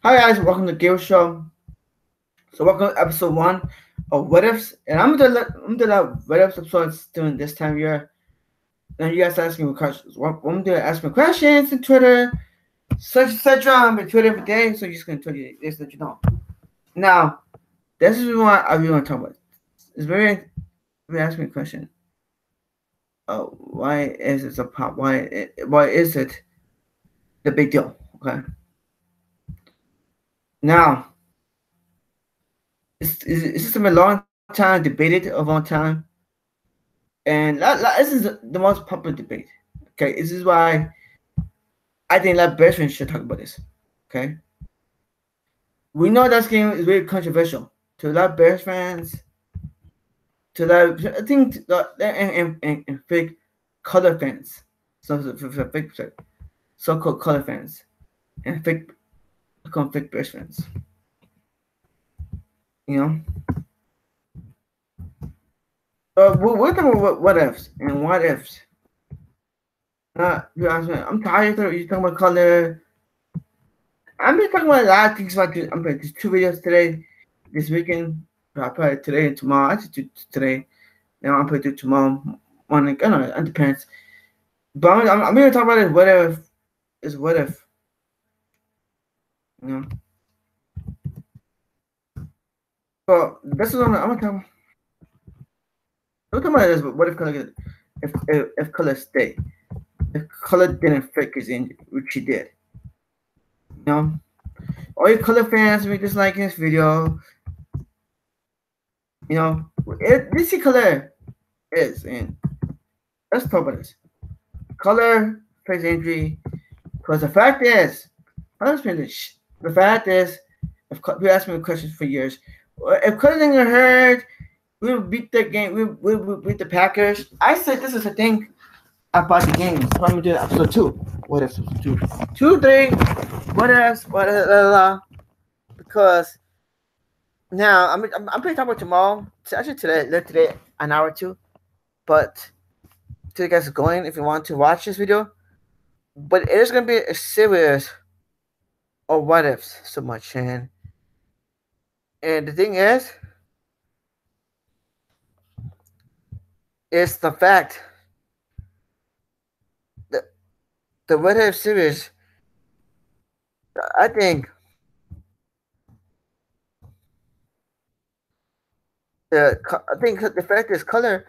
Hi guys, welcome to Game Show. So welcome to episode 1 of What Ifs, and I'm gonna let What Ifs episodes during this time of year. And you guys asking me questions. I'm gonna ask me questions on Twitter, such etc. I'm on Twitter every day, so you're just gonna tell you this that you know. Now, this is what I really want to talk about. It's very asking me a question. Why is it a pop? Why is it the big deal? Okay. Now, it's been a long time debated a long time. And this is the most popular debate. Okay, this is why I think that Bears fans should talk about this. Okay, we know that game is very controversial to a lot of Bears fans, to a lot of, I think and fake color fans, so fake so-called color fans and fake Bears fans. You know, we're talking about what ifs and what ifs. I'm tired of you talking about color. I'm just talking about a lot of things. I'm playing these 2 videos today, this weekend. I probably today and tomorrow. I just do today. Now I'm probably do tomorrow morning. I don't know. It depends. But I'm going to talk about it. What if? Is what if? You know. So this is what I'm gonna talk. I'm talking about this. What if color? If color stay? If color didn't fake his injury, which he did. You know. All you color fans may dislike this video. You know. This is color is and let's talk about this. Color face injury. Because the fact is, the fact is, if you asked me questions for years, if Cousins are hurt, we will beat the game. We will beat the Packers. I said this is a thing about the game. So I'm gonna do episode 2. What if episode 2, 2, 3? What else? Because now I'm pretty talking about tomorrow. Actually today an hour or two. But to you guys going if you want to watch this video. But it is gonna be a series of what ifs so much, and the thing is the fact that the what if series. I think the fact is color.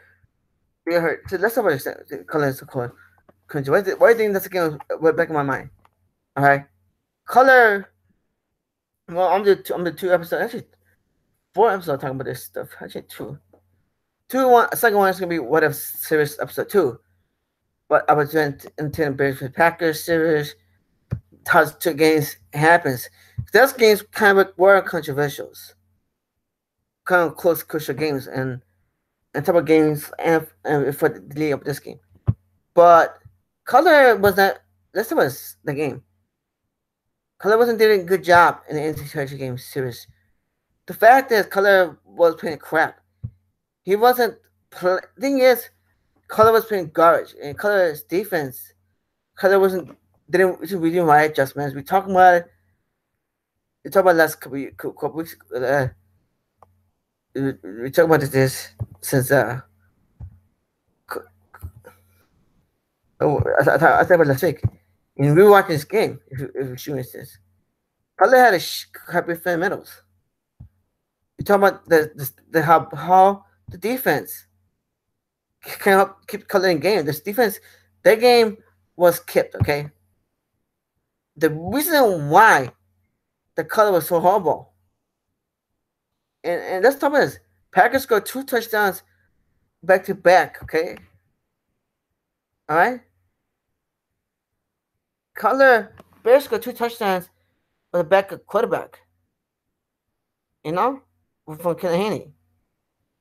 We heard. So let's talk about the color is the color. Why do you think that's again went back in my mind? All right, color. Well, I'm the 2 episodes. Actually, 4 episodes talking about this stuff. Actually, one. Second one is gonna be what if series episode 2. But I was intending Bears with Packers series. How 2 games happens. Those games kind of were controversial, kind of close, crucial games, and type of games and for the lead up this game. But Cutler was not. This was the game. Cutler wasn't doing a good job in the NCAA game series. The fact is, Cutler was playing crap. He wasn't. Thing is, Cutler was playing garbage, and Cutler's defense. Cutler didn't we didn't right adjustments. We talking about it. We talked about last couple weeks. We talked about this since I thought about last week. And we were watching this game. If you're shooting this, Cutler had a crappy fundamentals. You talking about the how the defense can help keep Cutler in game. This defense, that game was kept. Okay, the reason why the Cutler was so horrible, and let's talk about this. Packers scored 2 touchdowns back to back. Okay, all right. Cutler Bears scored 2 touchdowns with a backup quarterback. You know, from Kennedy.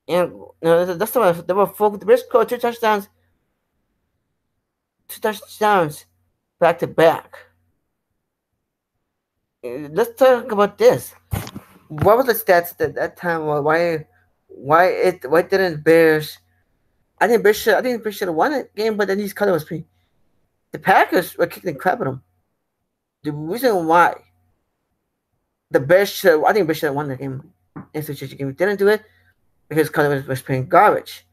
And that's why they were focused. The Bears scored 2 touchdowns back to back. Let's talk about this. What was the stats at that time? Why didn't Bears? I think Bears should have won that game, but then these Cutler was pretty. The Packers were kicking the crap at them. The reason why the Bears should. I think Bears should have won the game in situation game. Didn't do it because Cutler was playing garbage.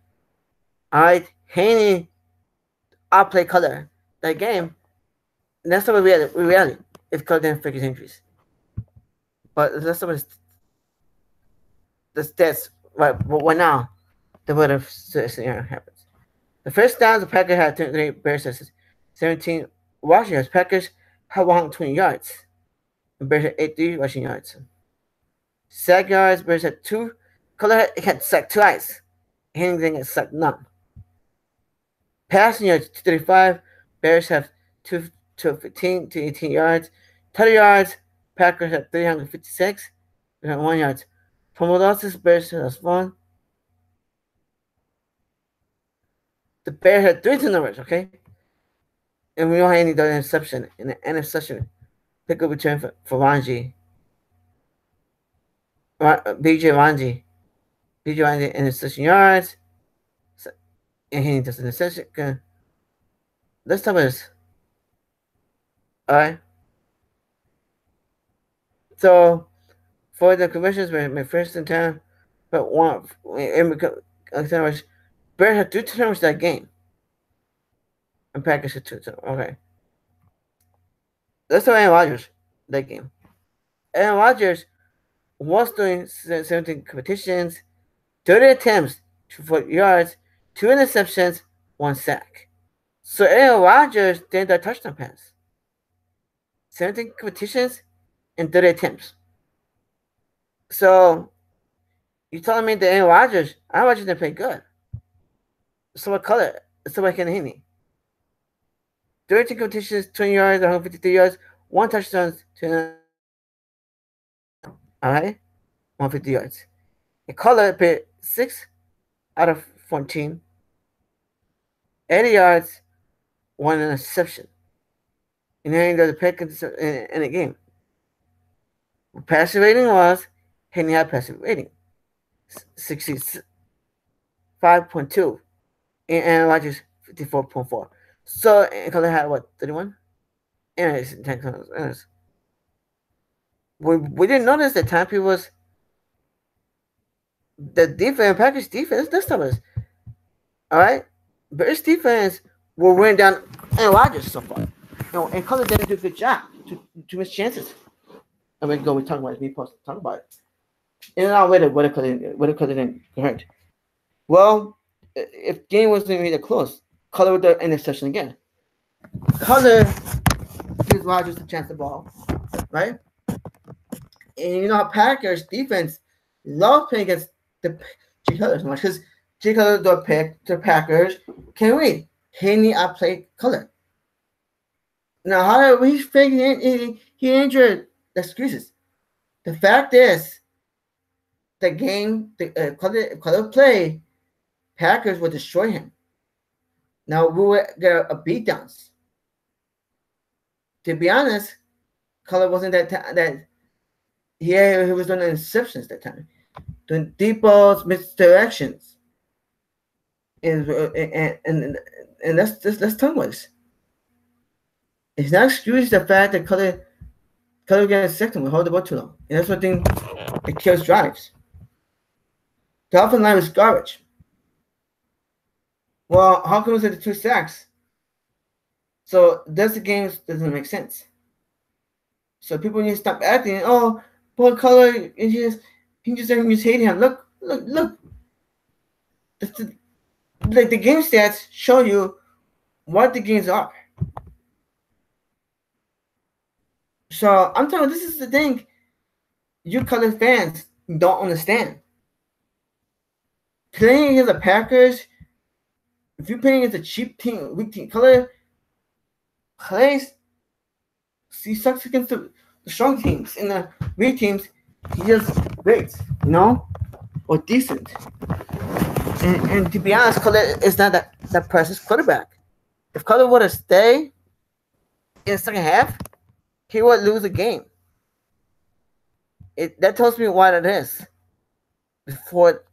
All right, Haney outplayed Cutler that game. And that's not reality. If Cutler didn't fix his injuries, but that's not the stats. Right, but what now? The what if scenario happens? The first down, the Packers had 23 Bears has 17 rushing yards. Packers had 120 yards. The Bears had 83 rushing yards. Sack yards, Bears had 2. Cutler had sacked twice. Henning didn't get sacked none. Passing yards, 235. Bears have 215 to 18 yards. Total yards, Packers had 356. 1 yards. Fumble losses, Bears had 1. The Bears had 3 turnovers, okay? And we don't have any other interception in the interception. Pick up return for Ranji. BJ Ranji. BJ Ranji interception yards. And he does an interception. Let's talk about this. Alright. So, for the conversions, my first in time, but one. Bears had 3 turnovers that game. And Packers had 2 turnovers. Okay. Let's talk about Aaron Rodgers that game. Aaron Rodgers was doing 17 competitions, 30 attempts, 240 yards, 2 interceptions, 1 sack. So Aaron Rodgers did a touchdown pass. 17 competitions and 30 attempts. So you telling me that Aaron Rodgers didn't play good. So what color? So what can he? 13 competitions, 20 yards, 153 yards, 1 touchdown, 2. Alright? 150 yards. The color played 6 out of 14. 80 yards, 1 interception. And then he does a pick in the game. Passer rating was, Henry had passer rating 65.2. And Aaron Rodgers 54.4. So Color had what, 31? And 10. We didn't notice that Tampa was the defense, Packers defense, this stuff is. Alright? Bears defense will win down Aaron Rodgers so far. And Color didn't do a good job. Too much chances. And we talk about it. We talk about it. And now what if Color didn't hurt? Well, if game wasn't really close, Color would do an interception again. Color gives Rodgers a chance to ball, right? And you know how Packers defense love playing against the Cutler so much because Cutler do a pick to Packers. Can we? Haney outplayed Cutler. Now how we figuring he injured the excuses. The fact is, the game Cutler play, Packers would destroy him. Now we will get a beatdowns. To be honest, Cutler wasn't that he was doing interceptions that time, doing deep balls, misdirections, and that's tongue waste. It's not excuse the fact that Cutler gets second we hold the ball too long, and that's one thing that kills drives. The offensive line was garbage. Well, how come it's at the 2 sacks? So that's the game doesn't make sense. So people need to stop acting. Oh, Paul Cutler, he just hating him. Look. Like the game stats show you what the games are. So I'm telling you, this is the thing you Cutler fans don't understand. Playing against the Packers, if you're playing against a cheap team, weak team, Cutler plays. He sucks against the strong teams and the weak teams. He just great, or decent. And to be honest, Cutler is not that person's quarterback. If Cutler would have stayed in the second half, he would lose the game. That tells me what it is.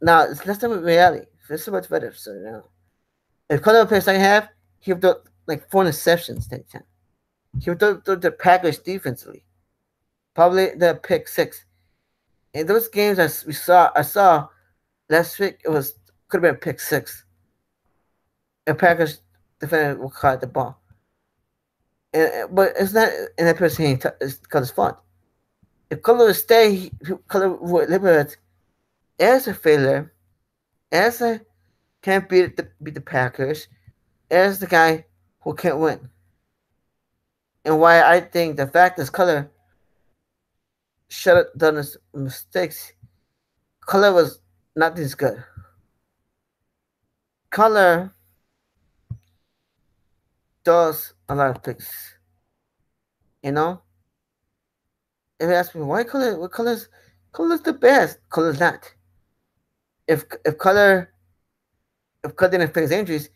Now, it's less than reality. It's so much better. So now, if Cutler plays second half, he would do like 4 interceptions that time. He would do the Packers defensively. probably the pick six. In those games I saw last week, it was could have been pick six. And Packers defender will caught the ball, but it's not in that person because it's fun. If Cutler would stay, Cutler would liberate as a failure, as a can't beat the Packers, as the guy who can't win. And why I think the fact is Cutler should have done his mistakes. Cutler was not this good. Cutler does a lot of things. You know? If you ask me why Cutler, what Cutler's the best. Cutler's not. If Cutler didn't fix injuries,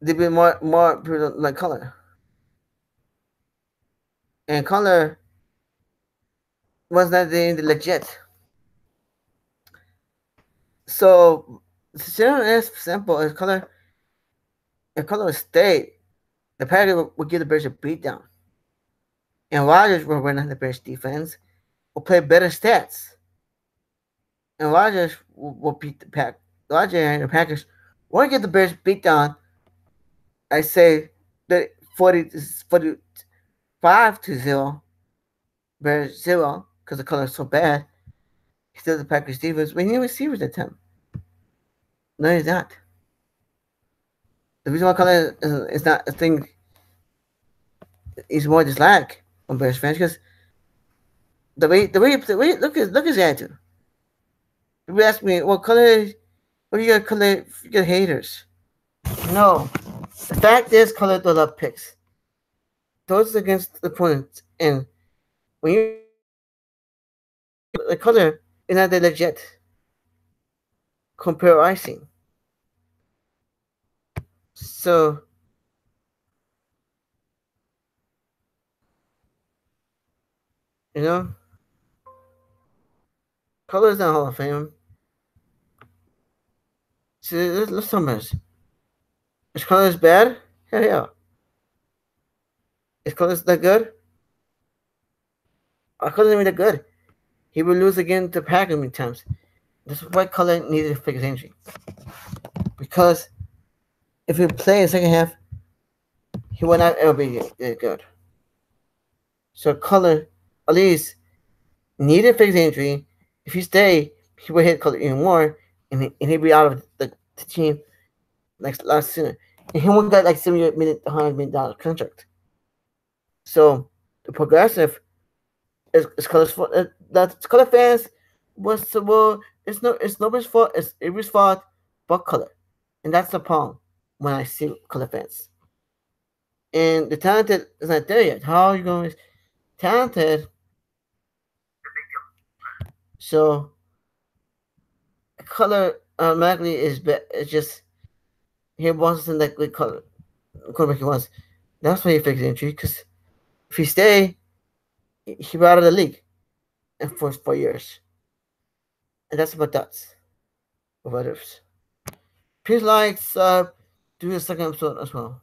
there'd be more people like Cutler. And Cutler was not the legit. So the scenario is simple. If Cutler stayed, the Packers would give the Bears a beatdown. And Rodgers will run on the Bears defense, will play better stats. And Rodgers will beat the Pack. Rodgers and the Packers won't get the Bears beat down. I say that 45-0, Bears 0, because the color is so bad. He does the Packers defense. We need receivers that time. No, he's not. The reason why color is not a thing is more dislike on Bears fans because the way look at his attitude. People ask me, what color? What do you got color? You got haters. No. The fact is, Cutler does love picks. Those against the opponents. And when you the Cutler is not that legit. Compare icing. So you know, Cutler's not Hall of Fame. See, let's talk about this. Is Cutler's bad? Hell yeah. Is Cutler's that good? Cutler's not that good. He will lose again to Packers many times. That's why Cutler needed to fix his injury. Because if he play in the second half, he will not ever be good. So Cutler, at least, needed to fix the injury. If he stay, he will hit Cutler even more, and he'll be out of the team last sooner. And he won't get like $70 million, $100 million contract. So the progressive is Cutler's fault. That's Cutler fans was well. It's nobody's fault. It's everybody's fault but Cutler, and that's the problem when I see Cutler fans. And the talented is not there yet. How are you going to talented? So Cutler automatically is it's just he wasn't that good color quarterback he was. That's why he fixed the injury because if he stay, he'll be out of the league in for 4 years. And that's about that. Of others. Please like, sub, do the second episode as well.